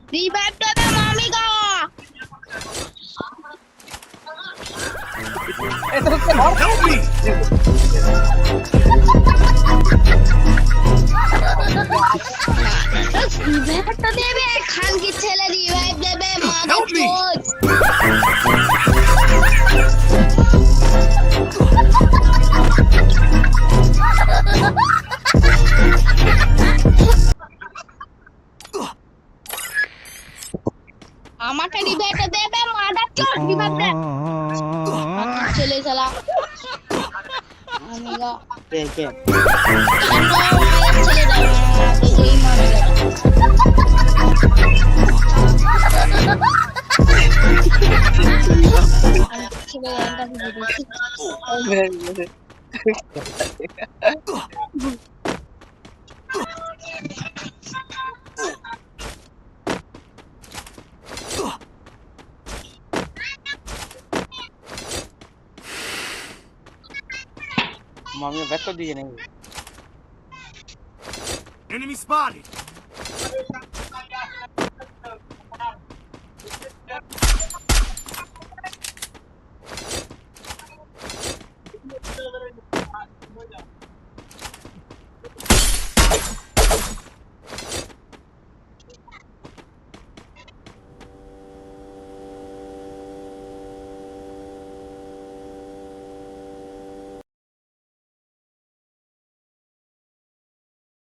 Revive to the mommy go. Help me! Revive to দেবে খান কি ছেলে revive দেবে মাদার Help me! চোদ। আমাকে revive টা দেবে মাদার চোদ revive দে। ছেলে শালা আমি গো কে মামি ব্যস্ত দিয়ে নেই Enemy spotted!